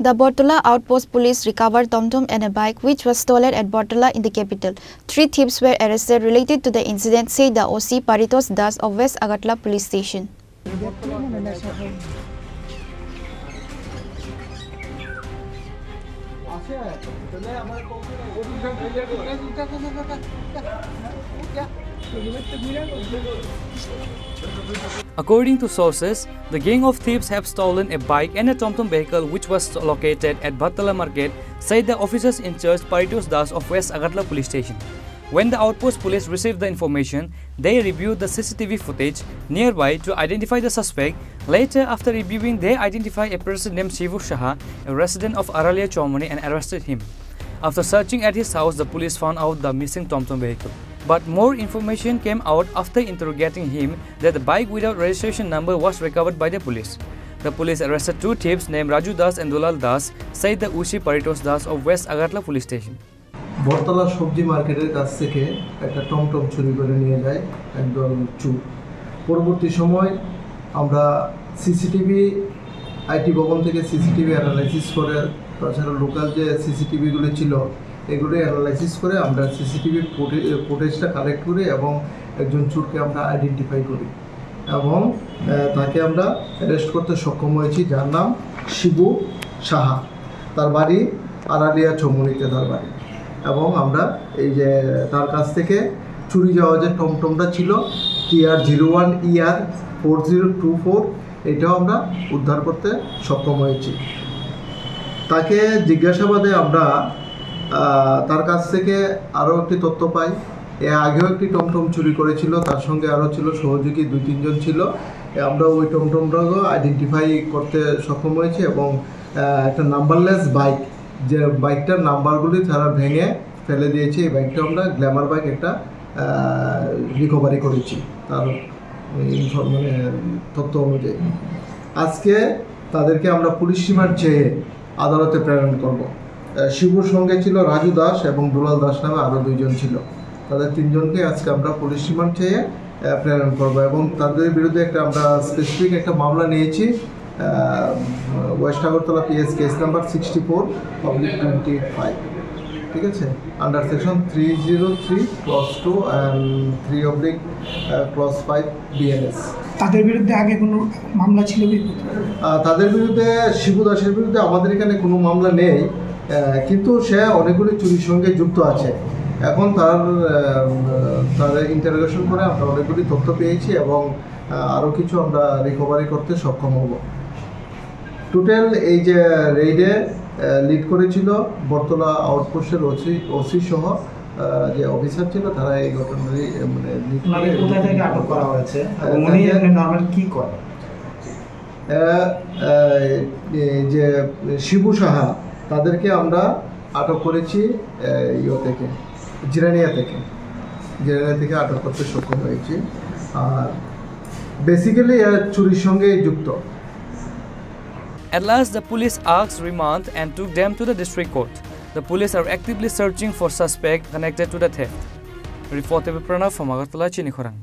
The Bortola Outpost Police recovered TomTom and a bike which was stolen at Bortola in the capital. 3 thieves were arrested related to the incident, said the OC Paritos Das of West Agartala Police Station. According to sources, the gang of thieves have stolen a bike and a TomTom vehicle which was located at Bortola Market, said the officers in charge Paritos Das of West Agartala Police Station. When the outpost police received the information, they reviewed the CCTV footage nearby to identify the suspect. Later, after reviewing, they identified a person named Shibu Saha, a resident of Aralia Chomoni, and arrested him. After searching at his house, the police found out the missing TomTom vehicle. But more information came out after interrogating him that the bike without registration number was recovered by the police. The police arrested 2 thieves named Raju Das and Dulal Das, said the UC Paritos Das of West Agartala Police Station. Bartala সবজি মার্কেটের কাছ থেকে একটা টমটম চুরি করে নিয়ে যায় একদল চোর। পরবর্তী সময় আমরা সিসিটিভি আইটি ভবন থেকে সিসিটিভি অ্যানালাইসিস করে, তাছাড়া লোকাল যে সিসিটিভিগুলো ছিল এগুলো অ্যানালাইসিস করে আমরা সিসিটিভি ফুটেজটা কালেক্ট করি এবং একজন চোরকে আমরা আইডেন্টিফাই করি এবং তাকে আমরা অ্যারেস্ট করতে সক্ষম হয়েছি, যার নাম শিবু সাহা। তার বাড়ি আরালিয়া চৌমনিতে তার বাড়ি। এবং আমরা এই যে তার কাছ থেকে চুরি যাওয়া যে টমটমটা ছিল TR01ER 4024, এটাও আমরা উদ্ধার করতে সক্ষম হয়েছি। তাকে জিজ্ঞাসাবাদে আমরা তার কাছ থেকে আরও একটি তথ্য পাই। এর আগেও একটি টমটম চুরি করেছিল, তার সঙ্গে আরও ছিল সহযোগী 2-3 জন ছিল। আমরা ওই টমটমটাকে আইডেন্টিফাই করতে সক্ষম হয়েছি এবং একটা নাম্বারলেস বাইক, যে বাইকটার নাম্বারগুলি তারা ভেঙে ফেলে দিয়েছে, এই বাইকটা আমরা গ্ল্যামার বাইক একটা রিকভারি করেছি তার তথ্য অনুযায়ী। আজকে তাদেরকে আমরা পুলিশ রিমান্ড চেয়ে আদালতে প্রেরণ করব। শিবুর সঙ্গে ছিল রাজু দাস এবং দুলাল দাস নামে আরও 2 জন ছিল। তাদের 3 জনকে আজকে আমরা পুলিশ রিমান্ড চেয়ে প্রেরণ করব এবং তাদের বিরুদ্ধে আমরা স্পেসিফিক একটা মামলা নিয়েছি, West Agartala PS case number 64/25, ঠিক আছে, under section 303 clause 2 and 3/5 BNS। তাদের বিরুদ্ধে আগে কোনো মামলা ছিল? তাদের বিরুদ্ধে, শিবু দাসের বিরুদ্ধে আমাদের এখানে কোনো মামলা নেই, কিন্তু সে অনেকগুলি চুরির সঙ্গে যুক্ত আছে। এখন তার ইন্টারোগেশন করে আমরা অনেকগুলি তথ্য পেয়েছি এবং আরও কিছু আমরা রিকভারি করতে সক্ষম হব। টোটাল এই যে রেইডে লিড করেছিল বরতলা আউটপোস্টের ওসি সহ যে অফিসার ছিল, তারা এই ঘটনারই কোথায় থেকে আটক করা হয়েছে এবং উনি নরমাল কি করে? যে শিবু সাহা, তাদেরকে আমরা আটক করেছি জিরানিয়া থেকে আটক করতে সক্ষম হয়েছি। আর বেসিক্যালি এরা চুরির সঙ্গে যুক্ত। At last, the police asked remand and took them to the district court. The police are actively searching for suspects connected to the theft. Reported by Pranav from Agartala, Chinikhorang.